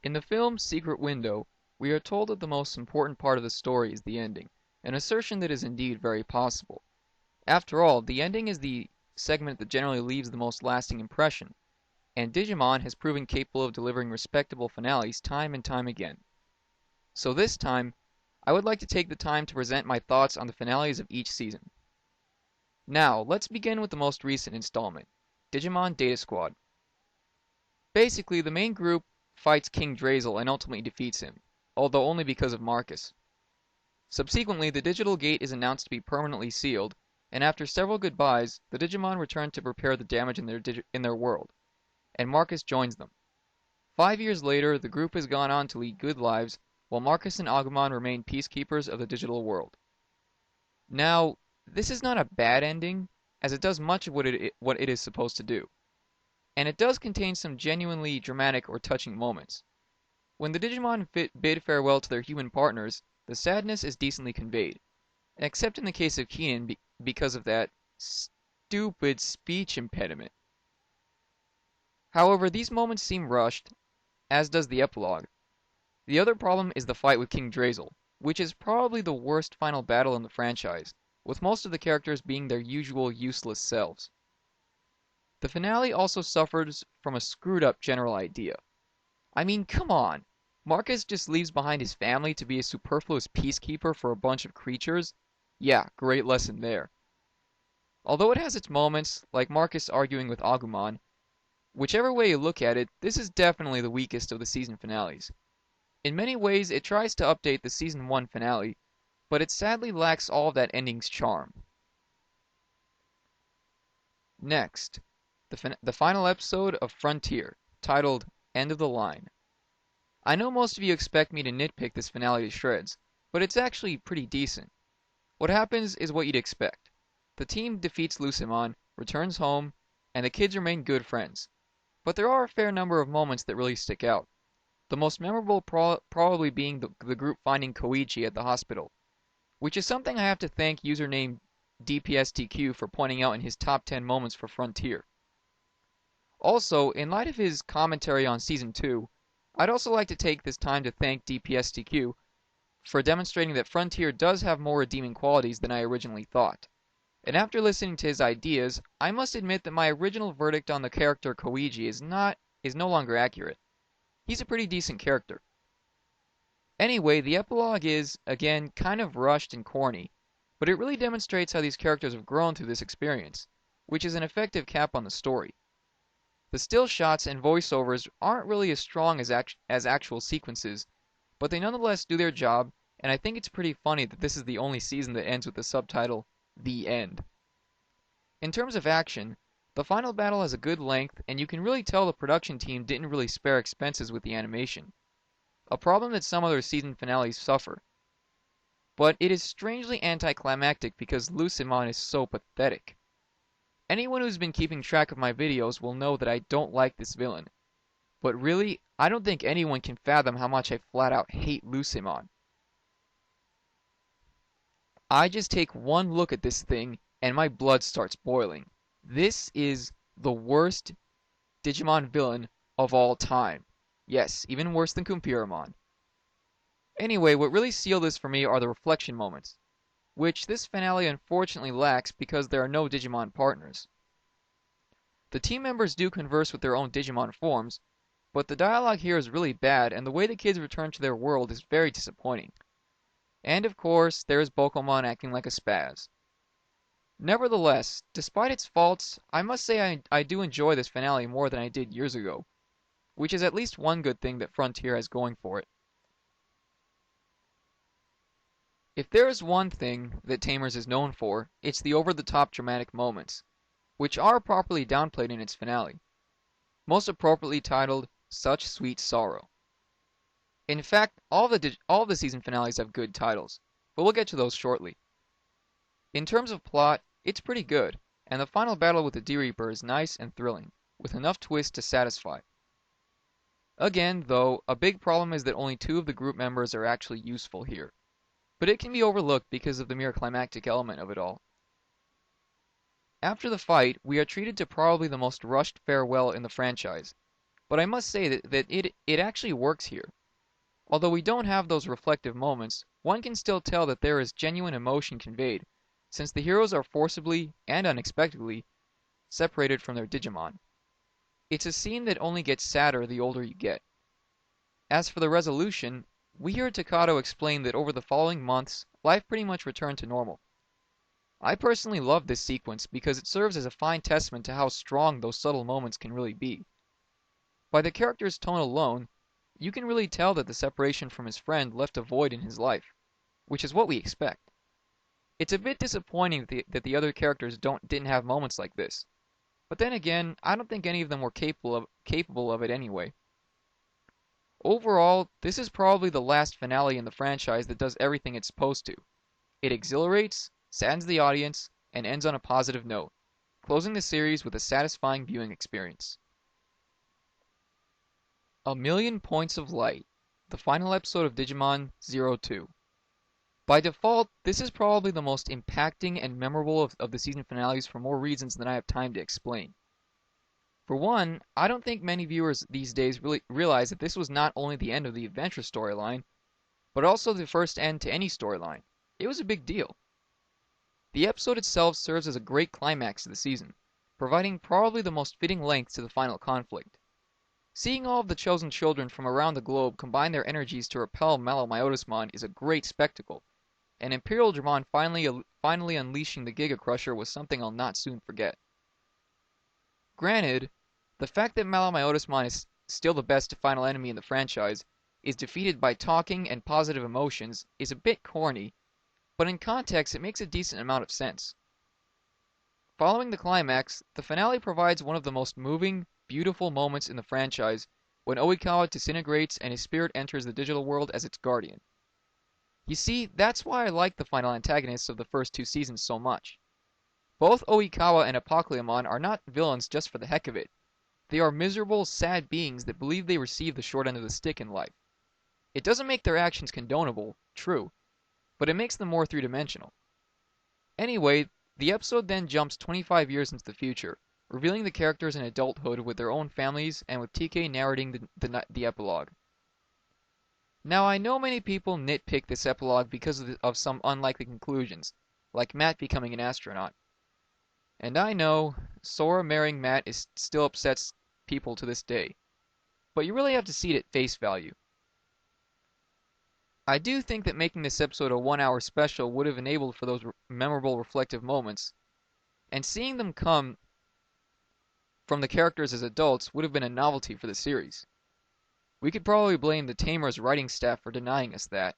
In the film Secret Window, we are told that the most important part of the story is the ending, an assertion that is indeed very possible. After all, the ending is the segment that generally leaves the most lasting impression, and Digimon has proven capable of delivering respectable finales time and time again. So this time, I would like to take the time to present my thoughts on the finales of each season. Now, let's begin with the most recent installment, Digimon Data Squad. Basically, the main group fights King Drazel and ultimately defeats him, although only because of Marcus. Subsequently, the digital gate is announced to be permanently sealed, and after several goodbyes, the Digimon return to repair the damage in their world, and Marcus joins them. 5 years later, the group has gone on to lead good lives, while Marcus and Agumon remain peacekeepers of the digital world. Now, this is not a bad ending, as it does much of what it is supposed to do. And it does contain some genuinely dramatic or touching moments. When the Digimon bid farewell to their human partners, the sadness is decently conveyed, except in the case of Keenan because of that stupid speech impediment. However, these moments seem rushed, as does the epilogue. The other problem is the fight with King Drazel, which is probably the worst final battle in the franchise, with most of the characters being their usual useless selves. The finale also suffers from a screwed up general idea. I mean, come on! Marcus just leaves behind his family to be a superfluous peacekeeper for a bunch of creatures? Yeah, great lesson there. Although it has its moments, like Marcus arguing with Agumon, whichever way you look at it, this is definitely the weakest of the season finales. In many ways, it tries to update the Season 1 finale, but it sadly lacks all of that ending's charm. Next, the final episode of Frontier, titled End of the Line. I know most of you expect me to nitpick this finale to shreds, but it's actually pretty decent. What happens is what you'd expect. The team defeats Lucemon, returns home, and the kids remain good friends. But there are a fair number of moments that really stick out. The most memorable probably being the group finding Koichi at the hospital, which is something I have to thank username dpstq for pointing out in his top 10 moments for Frontier. Also, in light of his commentary on Season 2, I'd also like to take this time to thank dpstq for demonstrating that Frontier does have more redeeming qualities than I originally thought. And after listening to his ideas, I must admit that my original verdict on the character Koichi is no longer accurate. He's a pretty decent character. Anyway, the epilogue is, again, kind of rushed and corny, but it really demonstrates how these characters have grown through this experience, which is an effective cap on the story. The still shots and voiceovers aren't really as strong as actual sequences, but they nonetheless do their job, and I think it's pretty funny that this is the only season that ends with the subtitle, The End. In terms of action, the final battle has a good length, and you can really tell the production team didn't really spare expenses with the animation, a problem that some other season finales suffer. But it is strangely anticlimactic because Lucemon is so pathetic. Anyone who's been keeping track of my videos will know that I don't like this villain. But really, I don't think anyone can fathom how much I flat out hate Lucemon. I just take one look at this thing and my blood starts boiling. This is the worst Digimon villain of all time. Yes, even worse than Kumpiramon. Anyway, what really sealed this for me are the reflection moments, which this finale unfortunately lacks because there are no Digimon partners. The team members do converse with their own Digimon forms, but the dialogue here is really bad and the way the kids return to their world is very disappointing. And of course, there is Bokomon acting like a spaz. Nevertheless, despite its faults, I must say I do enjoy this finale more than I did years ago, which is at least one good thing that Frontier has going for it. If there is one thing that Tamers is known for, it's the over-the-top dramatic moments, which are properly downplayed in its finale, most appropriately titled Such Sweet Sorrow. In fact, all the season finales have good titles, but we'll get to those shortly. In terms of plot, it's pretty good, and the final battle with the D-Reaper is nice and thrilling, with enough twists to satisfy. Again, though, a big problem is that only 2 of the group members are actually useful here, but it can be overlooked because of the mere climactic element of it all. After the fight, we are treated to probably the most rushed farewell in the franchise, but I must say that it actually works here. Although we don't have those reflective moments, one can still tell that there is genuine emotion conveyed, since the heroes are forcibly and unexpectedly separated from their Digimon. It's a scene that only gets sadder the older you get. As for the resolution, we hear Takato explain that over the following months, life pretty much returned to normal. I personally love this sequence because it serves as a fine testament to how strong those subtle moments can really be. By the character's tone alone, you can really tell that the separation from his friend left a void in his life, which is what we expect. It's a bit disappointing that the other characters didn't have moments like this, but then again, I don't think any of them were capable of it anyway. Overall, this is probably the last finale in the franchise that does everything it's supposed to. It exhilarates, saddens the audience, and ends on a positive note, closing the series with a satisfying viewing experience. A Million Points of Light, the final episode of Digimon 02. By default, this is probably the most impacting and memorable of the season finales for more reasons than I have time to explain. For one, I don't think many viewers these days really realize that this was not only the end of the adventure storyline, but also the first end to any storyline. It was a big deal. The episode itself serves as a great climax to the season, providing probably the most fitting length to the final conflict. Seeing all of the chosen children from around the globe combine their energies to repel Malomyotismon is a great spectacle, and Imperial Dramon finally unleashing the Giga Crusher was something I'll not soon forget. Granted, the fact that Malomyotismon is still the best final enemy in the franchise is defeated by talking and positive emotions is a bit corny, but in context it makes a decent amount of sense. Following the climax, the finale provides one of the most moving, beautiful moments in the franchise when Oikawa disintegrates and his spirit enters the digital world as its guardian. You see, that's why I like the final antagonists of the first two seasons so much. Both Oikawa and Apocleamon are not villains just for the heck of it. They are miserable, sad beings that believe they receive the short end of the stick in life. It doesn't make their actions condonable, true, but it makes them more three-dimensional. Anyway, the episode then jumps 25 years into the future, revealing the characters in adulthood with their own families and with TK narrating the epilogue. Now I know many people nitpick this epilogue because of some unlikely conclusions, like Matt becoming an astronaut. And I know, Sora marrying Matt still upsets people to this day, but you really have to see it at face value. I do think that making this episode a 1-hour special would have enabled for those memorable reflective moments, and seeing them come from the characters as adults would have been a novelty for the series. We could probably blame the Tamer's writing staff for denying us that.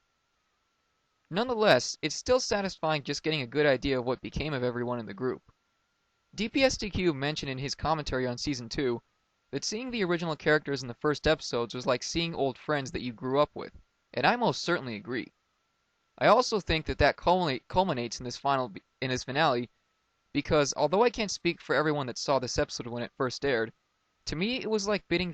Nonetheless, it's still satisfying just getting a good idea of what became of everyone in the group. dpstq mentioned in his commentary on Season 2 that seeing the original characters in the first episodes was like seeing old friends that you grew up with, and I most certainly agree. I also think that culminates in this finale because although I can't speak for everyone that saw this episode when it first aired, to me it was like bidding